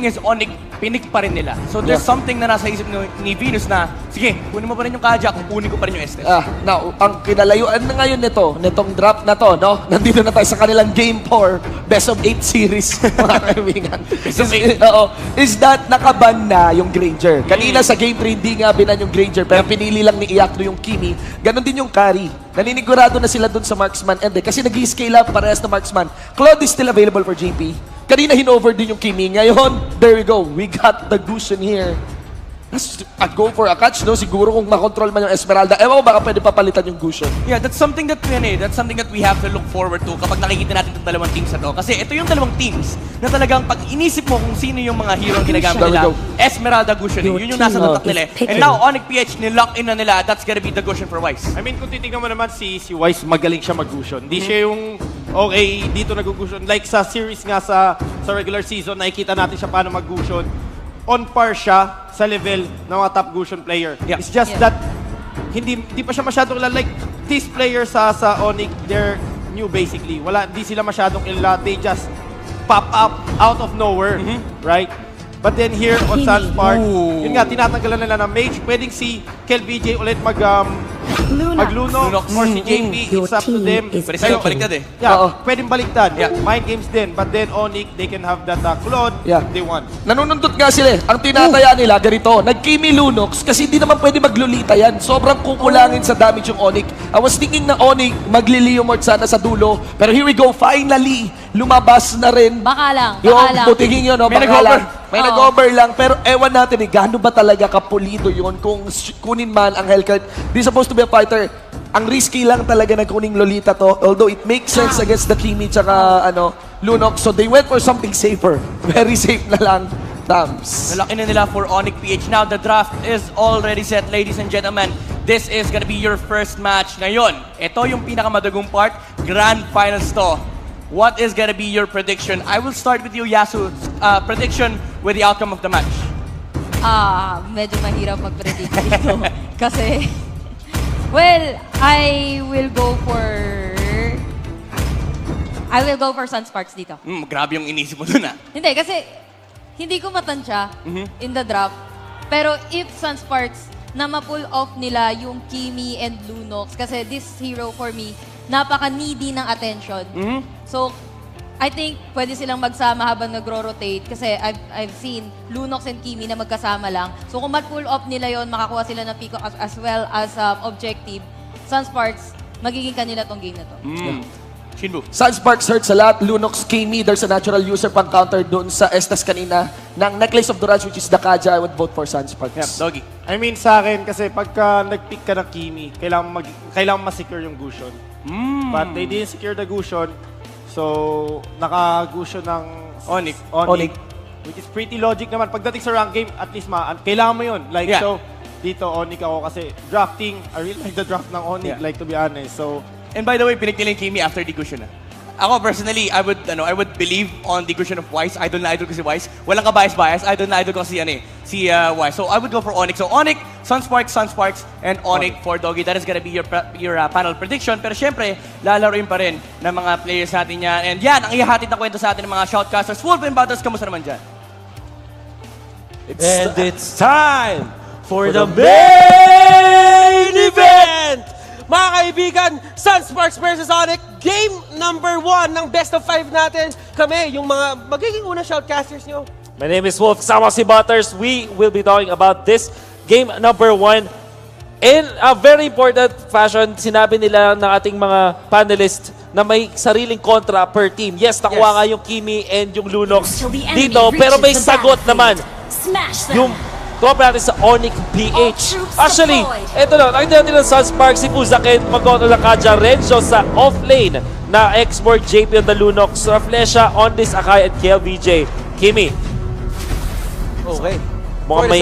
thing is, Onic, pinik pa rin nila. So there's something na nasa isip ni Venus na, sige, kunin mo pa rin yung Kajak, kunin ko pa rin yung Estes. Now, ang kinalayuan na ngayon nitong drop na to, no? Nandito na tayo sa kanilang Game 4, Best of 8 series, mga kaibigan. Is that nakaban na yung Granger. Kanina sa Game 3, hindi nga binan yung Granger, pero pinili lang ni Iacto yung Kimi. Ganon din yung carry. Naninigurado na sila dun sa Marksman and kasi nag-scale up parehas na Marksman. Claude is still available for JP. Kanina hinover din yung Kimi. Ngayon, there we go. We got the Gusion here. At go for a catch, no? Siguro kung makontrol man yung Esmeralda. Ewan ko baka pwede papalitan yung Gusion. Yeah, that's something that we have to look forward to kapag nakikita natin itong dalawang teams na to. Kasi ito yung dalawang teams na talagang pag inisip mo kung sino yung mga hero ang ginagamit nila. Esmeralda, Gusion. Yun yung nasa tatak nila. And now, Onic PH, nilock in na nila. That's gonna be the Gusion for Wise. I mean, kung titignan mo naman si Wise, magaling siya mag-Gusion. Hindi siya yung, okay, dito nag-Gusion. Like sa series nga sa regular season, nakikita natin siya paano mag-Gusion. On par siya sa level ng mga top Gusion player. It's just that hindi pa siya masyadong like these players sa Onic, they're new basically. Hindi sila masyadong they just pop up out of nowhere, right? But then here on Sunsparks, yun nga, tinatanggalan nila ng mage. Pwedeng si KelVJ ulit mag-Lunox or si JP, it's up to them. Pwede sa'yo, baliktad eh. Yeah, pwedeng baliktad. Mind games din. But then Onic, they can have that Claude, they want. Nanunundot nga sila. Ang tinataya nila, ganito, nag-Kimi Lunox kasi hindi naman pwede maglulita yan. Sobrang kukulangin sa damage yung Onic. I was thinking na Onic, magli-Leomord sana sa dulo. Pero here we go, finally, lumabas na rin. Baka lang. Yung tingin yun, no? Baka lang. May nag-over lang, pero ewan natin gaano ba talaga kapulido yun kung kunin man ang Hellkite. Di supposed to be a fighter. Ang risky lang talaga na kuning Lolita to, although it makes sense against the Kimi tsaka Lunox. So they went for something safer. Very safe na lang. Tams. Nalaki na nila for Onic PH. Now the draft is already set, ladies and gentlemen. This is gonna be your first match ngayon. Ito yung pinakamadagong part, Grand Finals to. What is gonna be your prediction? I will start with you, Yasu. Prediction with the outcome of the match. Medyo mahirap mag-predict dito. Kasi, well, I will go for Sunsparks dito. Grabe yung inisip mo dun Hindi, kasi hindi ko matansya in the draft. Pero if Sunsparks na ma-pull off nila yung Kimi and Lunox, kasi this hero for me, napaka-needy ng attention. So, I think pwede silang magsama habang nagro-rotate kasi I've seen Lunox and Kimi na magkasama lang. So, kung ma-pull off nila yon, makakuha sila ng pick as well as objective, Sunsparks, magiging kanila tong game na to. Shinbu. Sunsparks hurts a lot. Lunox, Kimi, there's a natural user pang counter doon sa Estes kanina ng Necklace of Durage, which is the Kaja. I would vote for Sunsparks. Doggy. I mean, sa akin, kasi pagka nag-pick ka ng Kimi, kailangan ma-secure yung Gusion. But they didn't secure the Gusion, so naka-Gusion ng Onic. Which is pretty logic naman. Pagdating sa rank game, at least kailangan mo yun. Like, so, dito Onic ako kasi drafting, I really like the draft ng Onic, like to be honest. So, and by the way, pinik nila yung Kimi after the Gusion Ako personally, I would believe on the Gusion of Wise. Idol na idol ko si Wise. Walang ka-bias. Idol na idol ko si Wise. So I would go for Onic. So Onic, Sunsparks, and Onic for Doggy. That is gonna be your panel prediction. Pero syempre, lalaroin pa rin ng mga players natin yan. And yan, ang ihahatid na kwento sa atin ng mga shoutcasters. Wolfen Battles, kamusta naman dyan? It's time for the main event! Mga kaibigan, Sunsparks versus Onic, game number 1 ng best of 5 natin. Kami, yung mga magiging unang shoutcasters nyo. My name is Wolf, kasama si Butters. We will be talking about this game number 1. In a very important fashion, sinabi nila ng ating mga panelists na may sariling kontra per team. Yes, nakuha nga yung Kimi and yung Lunox dito, pero may sagot naman. Yung top natin sa Onic PH. Actually, ito na, nakita natin ng Sunsparks, si Fuzaken, mag-auto lang Kaja Renzo sa off-lane na export JP on the Lunox, Raflesha, on this Akai at KLVJ. Kimi. Okay. Mukhang may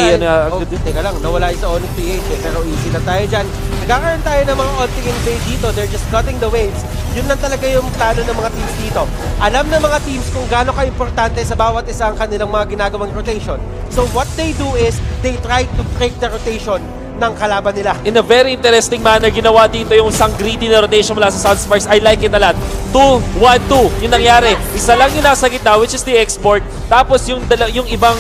teka lang, nawala yung sa Onic PH pero easy na tayo dyan. Nagkakaroon tayo ng mga onting invade dito. They're just cutting the waves. Yun lang talaga yung plano ng mga teams dito. Alam ng mga teams kung gaano ka-importante sa bawat isa ang kanilang mga ginagawang rotation. So what they do is, they try to break the rotation ng kalaban nila. In a very interesting manner, ginawa dito yung isang greedy na rotation mula sa Sunsparks. I like it a lot. 2-1-2 yung nangyari. Isa lang yung nasa gitna, which is the export. Tapos yung ibang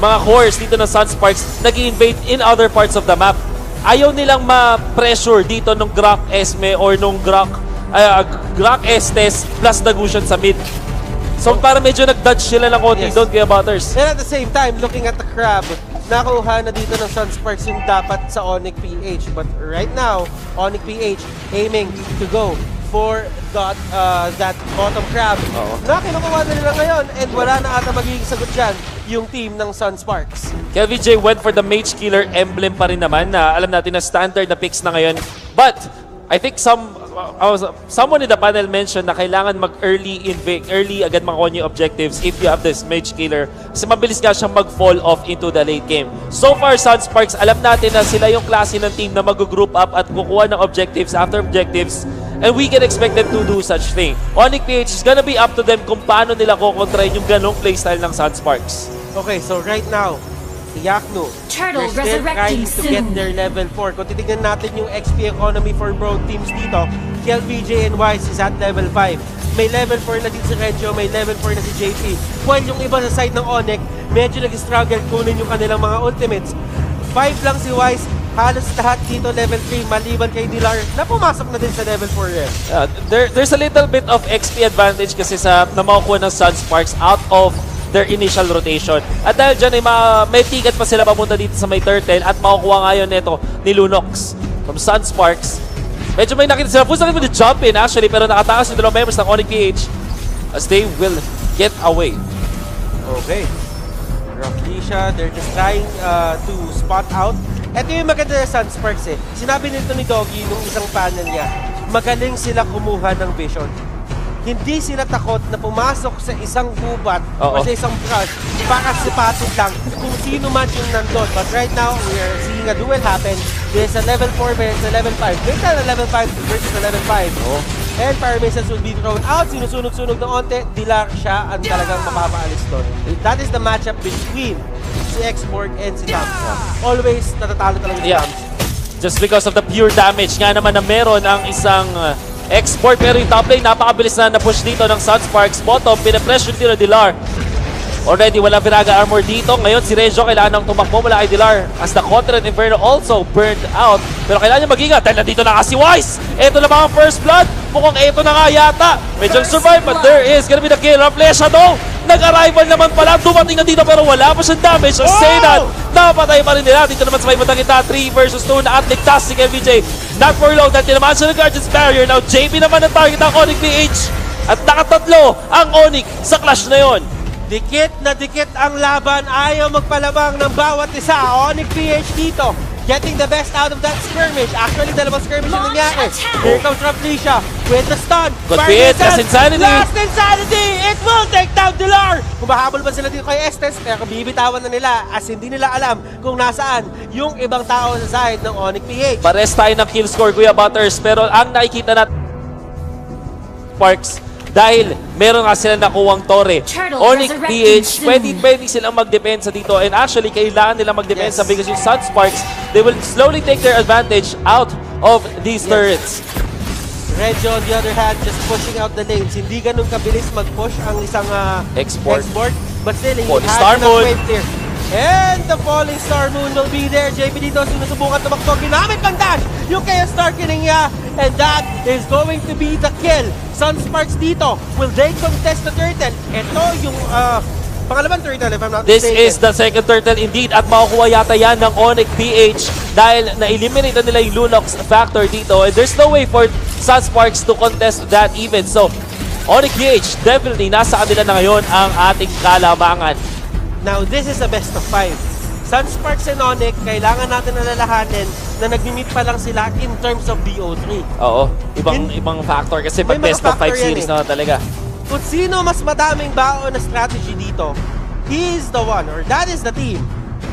mga cores dito ng Sunsparks nag-invade in other parts of the map. Ayaw nilang ma-pressure dito nung Grok Esme or nung Grok Estes plus Dagution sa mid. So para medyo nag-dodge sila ng konti Yes. doon kaya Butters. And at the same time, looking at the crab, nakuha na dito ng Sunsparks yung dapat sa Onic PH. But right now, Onic PH aiming to go for that bottom crab na kinukuha na nila ngayon, and wala na ata magiging sagot dyan yung team ng Sunsparks. KLVJ went for the Mage Killer emblem pa rin naman na alam natin na standard na picks na ngayon. But I think someone in the panel mentioned na kailangan mag-early agad makuha yung objectives if you have this Mage Killer kasi mabilis nga siyang mag-fall off into the late game. So far, Sunsparks, alam natin na sila yung klase ng team na mag-group up at kukuha ng objectives after objectives, and we can expect them to do such thing. Onic PH is gonna be up to them kung paano nila kukontrahin yung ganong playstyle ng Sunsparks. Okay, so right now, Yakno, Turtle they're still trying resurrecting to get soon. their level 4. Kung titignan natin yung XP economy for both teams dito, KLVJ and Wise is at level 5. May level 4 na din si Regio, may level 4 na si JP. While yung iba sa side ng Onic, medyo nag-struggle kunin yung kanilang mga ultimates. 5 lang si Wise, halos lahat dito level 3, maliban kay Dilar na pumasok na din sa level 4 rin. There's a little bit of XP advantage kasi na makukuha ng Sunsparks out of their initial rotation. At dahil dyan, may ticket pa sila papunta dito sa may turtle at makukuha ngayon nito ni Lunox from Sunsparks. Medyo may nakita sila. Pusa rin jump in actually, pero nakatakas yung dalawang members ng Onic PH as they will get away. Okay. Roughly siya, they're just trying to spot out. Ito yung maganda sa Sunsparks eh. Sinabi nito ni Doggy nung isang panel niya, magaling sila kumuha ng vision. Hindi sila takot na pumasok sa isang gubat o sa isang brush para sipatin lang kung sino man yung nandun. But right now, we are seeing a duel happen. There's a level 4 versus a level 5. There's a level 5 versus a level 5. And fire missiles will be thrown out. Sinusunog-sunog ng onte. Dilar siya ang talagang mapapaalis doon. That is the matchup between si Xborg and si Tams. Always natatalo talaga si Tams. Just because of the pure damage nga naman na meron ang isang export, pero yung top lane, napakabilis na na-push dito ng Sunsparks. Bottom, pinapressure dito ng Dilar. Already, walang Viraga armor dito. Ngayon, si Regio kailangan ng tumakbo mula kay Dilar as the Contract Inferno also burned out. Pero kailangan niya mag-ingat dahil nandito na nga si Wise. Ito na mga first blood. Mukhang ito na nga yata. Medyo survive, but there is gonna be the kill. Flesha though. Nag-arrival naman pala. Dumating na dito pero wala pa siyang damage. So say that, napatay pa rin nila. Dito naman sa may batang kita, 3 versus 2 na at ligtas si KLVJ. Not for long, dahil tinamaan siya ng Guardian's Barrier. Now JP naman ang target ng Onic PH. At nakatatlo ang Onic sa clash na yon. Dikit na dikit ang laban. Ayaw magpalabang ng bawat isa. Onic PH dito. Getting the best out of that skirmish. Actually, dalawang skirmish yung nangyari. Here comes Raplisha with the stun. Could be it. Last Insanity. Last Insanity! It will take down Dilar! Humahabol ba sila dito kay Estes? Pero bibitawan na nila as hindi nila alam kung nasaan yung ibang tao sa side ng Onic PH. Pares tayo ng kill score, Kuya Butters. Pero ang nakikita natin Sparks, dahil meron nga sila nakuwang Torre. Onic PH, pwede silang magdepensa dito. And actually, kailangan nilang magdepensa because yung Sunsparks, they will slowly take their advantage out of these turrets. Regio, on the other hand, just pushing out the lanes. Hindi ganun kabilis mag-push ang isang Export. But still, he Falling has Star enough Moon. weight there. And the Falling Star Moon will be there. JP dito sinusubukan tumakbo. Ginamit pang dash yung Chaos Darkening niya. And that is going to be the kill. Sunsparks dito. Will they contest the turtle? Ito yung pangalawang turtle if I'm not This mistaken. is the second turtle indeed at makukuha yata yan ng Onic PH dahil na-eliminate na nila yung Lunox factor dito and there's no way for Sunsparks to contest that even. So, Onic PH definitely nasa kanila na ngayon ang ating kalamangan. Now, this is a best of 5. Sunsparks and Onic, kailangan natin alalahanin na nag-meet pa lang sila in terms of BO3. Oo, ibang factor kasi pag May mga best of 5 factor yan series na talaga. Kung sino mas madaming baon na strategy dito, he is the one or that is the team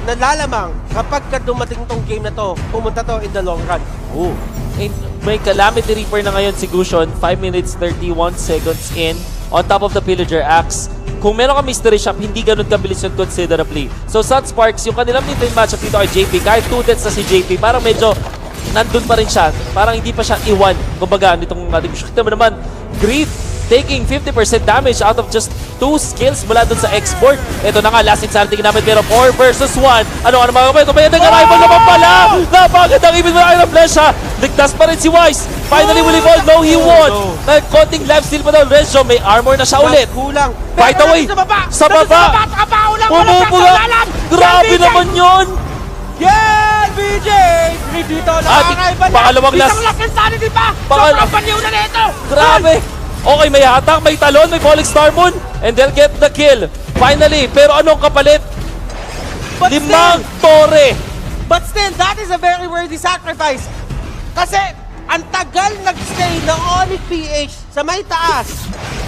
na lalamang kapag dumating tong game na to, pumunta to in the long run. Ooh. And may Calamity Reaper na ngayon si Gusion, 5 minutes 31 seconds in. On top of the Pillager Axe, kung meron ka mystery shop, hindi ganun kabilis yun considerably. So Sunsparks, yung kanilang mid-lane matchup dito kay JP, kahit 2 deaths na si JP, parang medyo nandun pa rin siya. Parang hindi pa siya iwan. Kumbaga, nitong ating kita mo naman, Greed taking 50% damage out of just 2 skills mula dun sa export. Ito na nga, last insanity namin, pero 4 versus 1. Ano mga kapatid? May nag-arrival naman pala! Napagandang ibig mo na ng flash ha! Ligtas pa rin si Wise. Finally, will evolve. No, he won. Konting life steal pa daw. Renzo, may armor na siya ulit. Kulang. By the way, sa baba! Pumupuga! Grabe naman yun! Yeah, BJ! Greed dito, nakakaiba na. Pangalawang last. Isang last insanity pa! Pangal- Sobrang baliw na nito! Grabe! Okay, may hatak, may talon, may falling star moon, and they'll get the kill. Finally, pero anong kapalit? But Limang tore! But still, that is a very worthy sacrifice. Kasi, ang tagal nag-stay ng Onic PH sa may taas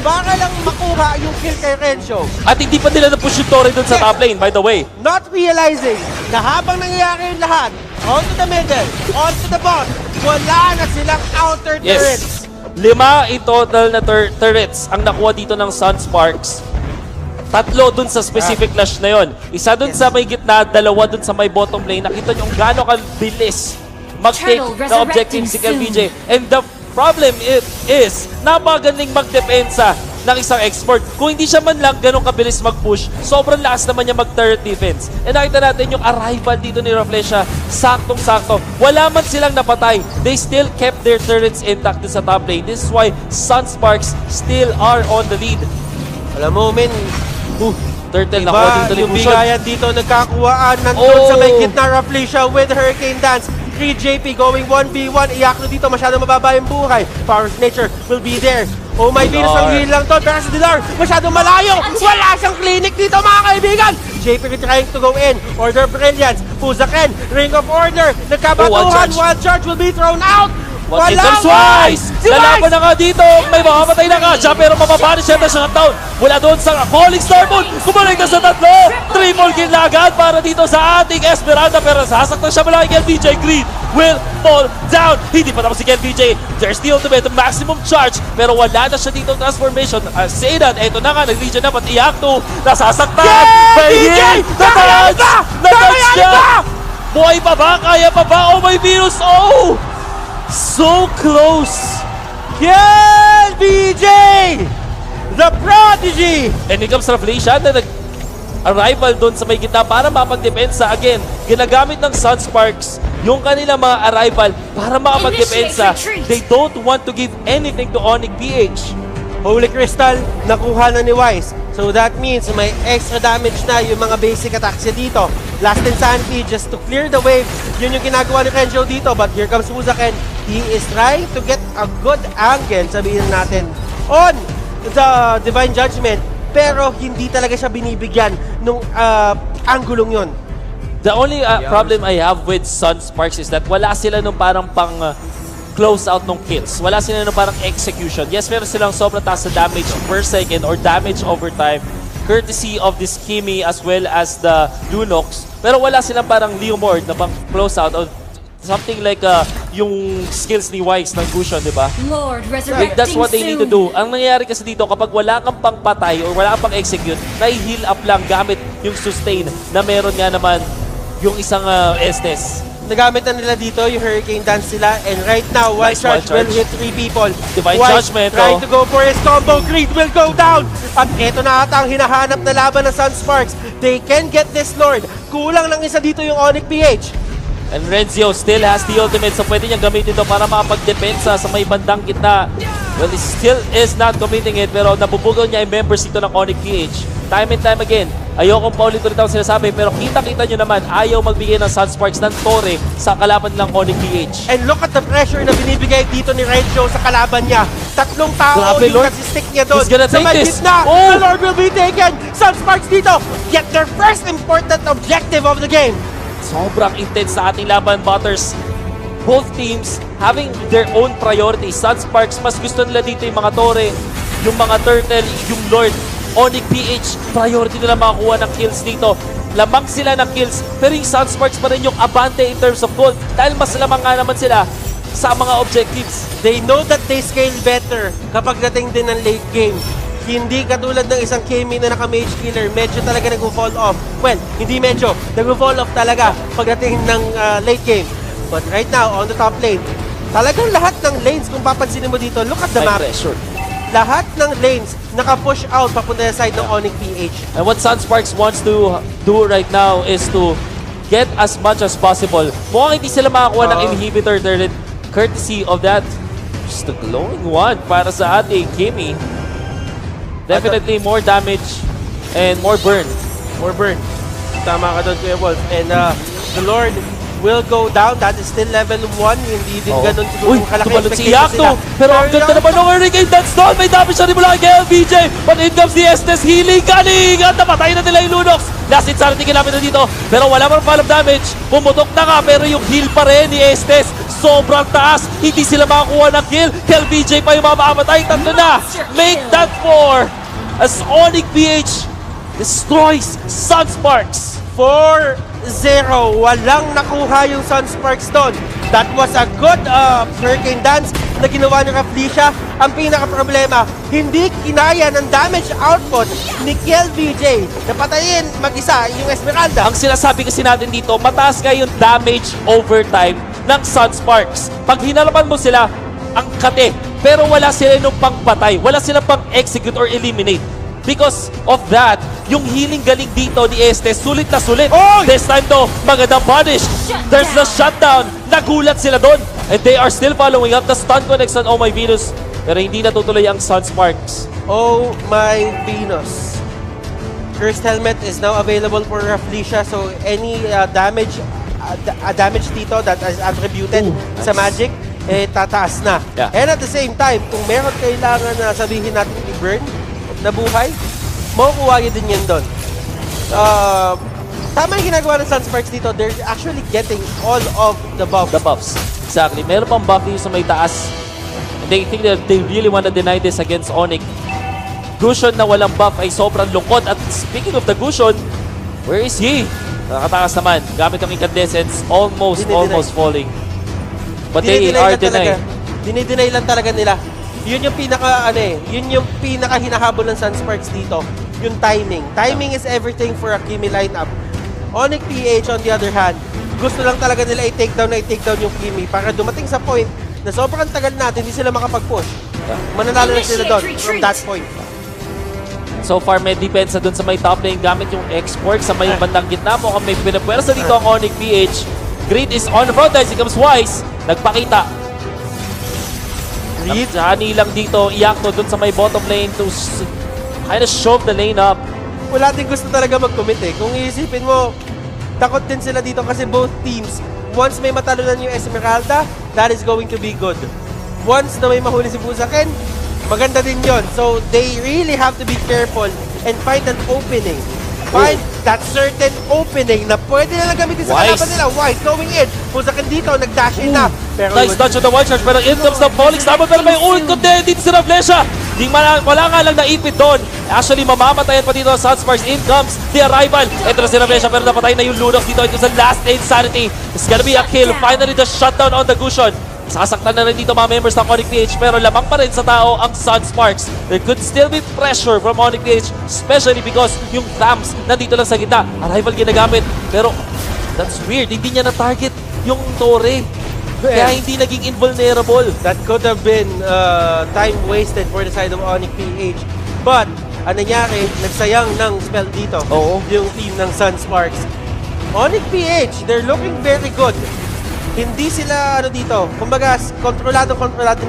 para lang makuha yung kill kay Renzo. At hindi pa nila na-push yung tore dun sa top lane, by the way. Not realizing na habang nangyayari yung lahat, onto the middle, onto the bot, wala na silang outer turrets. Yes. 5 in total na turrets ang nakuha dito ng Sunsparks. 3 dun sa specific clash na yon. Isa dun sa may gitna, 2 dun sa may bottom lane. Nakita nyo kung gaano kabilis mag-take na objective si KVJ. And the problem is napakagaling magdepensa ng isang export. Kung hindi siya man lang ganun kabilis mag-push, sobrang lakas naman niya mag-turret defense. And nakita natin yung arrival dito ni Raflesia, saktong-sakto. Wala man silang napatay. They still kept their turrets intact sa top lane. This is why Sunsparks still are on the lead. Alam mo, men, Turtle nakuha dito ni yung Bushon. bigayan dito nagkakuhaan nandun sa may gitna Raflesia with Hurricane Dance. 3 JP going 1v1. Iyak dito, masyadong mababa yung buhay. Power of Nature will be there. Oh my Venus, ang heal lang to. Pero si Dilar, masyadong malayo. Wala siyang clinic dito mga kaibigan. JP trying to go in. Order Brilliance. Fuzaken, Ring of Order. Nagkabatuhan. One charge will be thrown out. What in terms Wise? Lalaban na nga dito. May makamatay na nga siya pero mapapanish siya na siya down. Mula doon sa Falling Star Moon. Kumalik na sa 3. Triple kill na agad para dito sa ating Esmeralda. Pero sasaktan siya mula kay DJ Greed will fall down. Hindi pa tapos si Ken DJ. There's the ultimate maximum charge. Pero wala na siya dito transformation. Say that, eto na nga, nag-region na pati Iacto. Nasasaktan. May hit. Na-touch. Na-touch siya. Buhay pa ba? Kaya pa ba? Oh my Venus. Oh! So close! Yes, BJ! The Prodigy! And here comes Raflesia na nag-arrival doon sa may gitna para mapagdepensa. Again, ginagamit ng Sunsparks yung kanilang mga arrival para makapagdepensa. They don't want to give anything to Onic PH. Holy Crystal, nakuha na ni Wise. So that means may extra damage na yung mga basic attacks niya dito. Last Insanity just to clear the wave. Yun yung ginagawa ni Renzo dito. But here comes Fuzaken. He is trying to get a good angle, sabihin natin, on the Divine Judgment. Pero hindi talaga siya binibigyan nung anggulong yun. The only problem I have with Sunsparks is that wala sila nung parang close out ng kills. Wala sila nung parang execution. Yes, meron silang sobrang taas na damage per second or damage over time courtesy of this Kimi as well as the Lunox. Pero wala silang parang Leomord na pang close out or something like yung skills ni Wise ng Gusion, di ba? Like, that's what they need to do. Ang nangyayari kasi dito, kapag wala kang pang patay or wala kang pang execute, na-heal up lang gamit yung sustain na meron nga naman yung isang Estes. Nagamit na nila dito yung Hurricane Dance sila, and right now, One Nice Charge one charge. will hit 3 people. Divine Wise Judgment, trying to go for his combo. Greed will go down. At eto na ata ang hinahanap na laban ng Sunsparks. They can get this Lord. Kulang lang isa dito yung Onic PH. And Renzo still has the ultimate, so pwede niyang gamitin ito para makapagdepensa sa may bandang gitna. Well, he still is not committing it, pero nabubugaw niya yung members dito ng Onic PH. Time and time again, ayokong paulit-ulit ang sinasabi, pero kita-kita nyo naman, ayaw magbigay ng Sunsparks ng tore sa kalaban ng Onic PH. And look at the pressure na binibigay dito ni Renzo sa kalaban niya. 3 tao Grabe, yung Lord. nasi-stick niya doon. He's gonna Sa take may this. gitna, Oh! the Lord will be taken. Sunsparks dito get their first important objective of the game. Sobrang intense sa ating laban, Butters. Both teams having their own priorities. Sunsparks, mas gusto nila dito yung mga tore, yung mga turtle, yung Lord. Onic PH, priority nila makakuha ng kills dito. Lamang sila ng kills, pero yung Sunsparks pa rin yung abante in terms of gold. Dahil mas lamang nga naman sila sa mga objectives. They know that they scale better kapag dating din ng late game. Hindi katulad ng isang Kimi na naka-mage killer, medyo talaga nag-fall off. Well, hindi medyo, nag-fall off talaga pagdating ng late game. But right now, on the top lane, talagang lahat ng lanes, kung papansinin mo dito, look at the High map. pressure. Lahat ng lanes, naka-push out papunta sa side ng Onic PH. And what Sunsparks wants to do right now is to get as much as possible. Mukhang hindi sila makakuha ng inhibitor turret courtesy of that. Just a glowing one para sa ating Kimi. Definitely more damage and more burn. More burn. Tama ka doon, Kuya Wolf. And the Lord will go down. That is still level 1. Hindi din ganun siguro Uy, kalaki tumalon si expectation Yakto. sila. Pero ang ganda naman ng hurricane. That's done. May damage siya rin mula kay LBJ. But in comes the Estes healing. Galing! At napatay na nila yung Lunox. Last insanity kinapit na dito. Pero wala mang fall of damage. Pumutok na nga. Pero yung heal pa rin ni Estes. Sobrang taas. Hindi sila makakuha ng kill. LBJ pa yung mamamatay. Tatlo na. Make that 4. As Onic PH destroys Sunsparks. 4-0. Walang nakuha yung Sunsparks doon. That was a good hurricane dance na ginawa ni Felicia. Ang pinaka-problema, hindi kinaya ng damage output ni KLBJ na patayin mag-isa yung Esmeralda. Ang sinasabi kasi natin dito, mataas nga yung damage over time ng Sunsparks. Pag hinalapan mo sila, ang kate. Pero wala sila nung pangpatay. Wala sila pang-execute or eliminate. Because of that, yung healing galing dito ni Estes, sulit na sulit. Oy! This time though, magandang punish. There's the shutdown. Nagulat sila doon. And they are still following up the stun connects on Oh My Venus. Pero hindi natutuloy ang Sunsparks. Oh my Venus. Cursed Helmet is now available for Felicia, so any damage dito that is attributed sa Magic, tataas na. Yeah. And at the same time, kung meron kailangan na sabihin natin i-burn na buhay, makukuha nyo din yan doon. Tama yung ginagawa ng Sunsparks dito. They're actually getting all of the buffs. The buffs. Exactly. Meron pang buff dito sa may taas. And they think that they really want to deny this against Onic. Gusion na walang buff ay sobrang lungkot. At speaking of the Gusion, where is he? Nakatakas naman. Gamit ang incandescence. Almost falling. But they are denied. Dinideny lang talaga nila. Yun yung yun yung pinaka hinahabol ng Sunsparks dito. Yung timing. Timing is everything for a Kimi lineup. Onic PH on the other hand, gusto lang talaga nila i-take down yung Kimi para dumating sa point na sobrang tagal natin, hindi sila makapag-push. Mananalo na sila doon from that point. So far, may depensa dun sa may top lane gamit yung export sa may bandang gitna mo. Kung may pinapwersa dito ang Onic PH. Greed is on the front as he comes Wise. Nagpakita. Honey lang dito, Iakto dun sa may bottom lane to kind of shove the lane up. Wala din gusto talaga mag-commit eh. Kung iisipin mo, takot din sila dito kasi both teams, once may matalunan yung Esmeralda, that is going to be good. Once na may mahuli si Busaken, maganda din yon. So they really have to be careful and find an opening. Find that certain opening na pwede nilang gamitin sa kalaban nila. Wise going in. Busaken dito, nag-dash in na. Pero Nice dodge on the one charge, pero in comes the falling star, pero may ult content dito si Ravlesha. Wala nga lang naipit doon. Actually, mamamatayan pa dito sa Sunsparks. In comes the arrival. Ito na si Ravlesha, pero napatay na yung Lunox dito. Ito sa last insanity. It's gonna be a kill. Finally, the shutdown on the Gusion. Sasaktan na rin dito mga members ng Onic PH, pero lamang pa rin sa tao ang Sunsparks. There could still be pressure from Onic PH, especially because yung Thams nandito lang sa gitna. Arrival ginagamit, pero that's weird. Hindi niya na-target yung Torre. Kaya hindi naging invulnerable. that could have been time wasted for the side of Onic PH. But, ang nangyari, nagsayang ng spell dito. Oo. Yung team ng Sunsparks. Onic PH, they're looking very good. Hindi sila dito. Kumbaga, kontrolado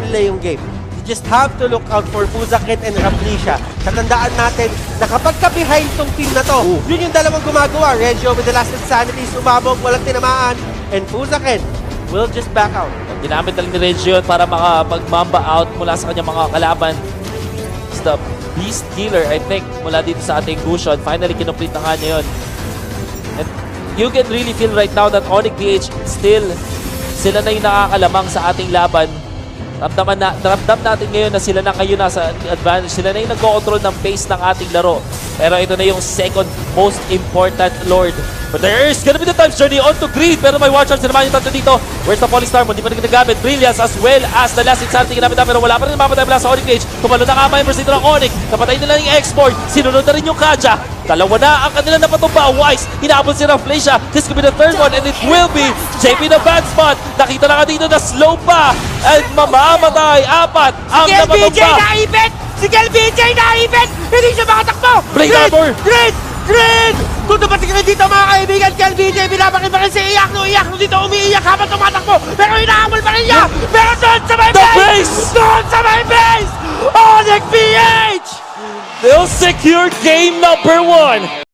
nila yung game. You just have to look out for Fuzaken and Raplisha. Tatandaan natin na kapag ka-behind tong team na to, yun yung dalawang gumagawa. Regio with the last insanity, sumabog, walang tinamaan. And Fuzaken will just back out. Ginamit na rin ni Region para makapag-mamba out mula sa kanyang mga kalaban. It's the Beast Killer, I think, mula dito sa ating Gusion. Finally, kinumplete na nga niya yun. And you can really feel right now that Onic PH still, sila na yung nakakalamang sa ating laban. Ramdam natin ngayon na sila na ngayon nasa advantage. Sila na yung nagko-control ng pace ng ating laro. Pero ito na yung second most important Lord. But there is gonna be the time's journey on to green. Pero may watch out naman yung tatlo dito. Where's the Polystar mo? Hindi pa rin ginagamit. Brilliance as well as the last insanity ginamit na. Pero wala pa rin mapatay mula sa Onic Cage. Tumalo na nga members dito ng Onic. Napatay nila yung export. Sinunod na rin yung Kaja. Dalawa na ang kanilang napatumba. Wise, hinabol sila ng Fleisha. This could be the third one and it will be JP na bad spot. Nakita na ka dito na slow pa. And mamamatay. Apat ang napatumba. naipit! Si BJ naipit! Hindi siya makatakbo! Blade Armor. Green! Kung dumating na dito mga kaibigan, BJ binabaki pa rin si Iyakno dito umiiyak habang tumatakbo. Pero hinahamol pa rin niya! Pero doon sa may base! Doon sa may base! Onic PH! They'll secure game number 1.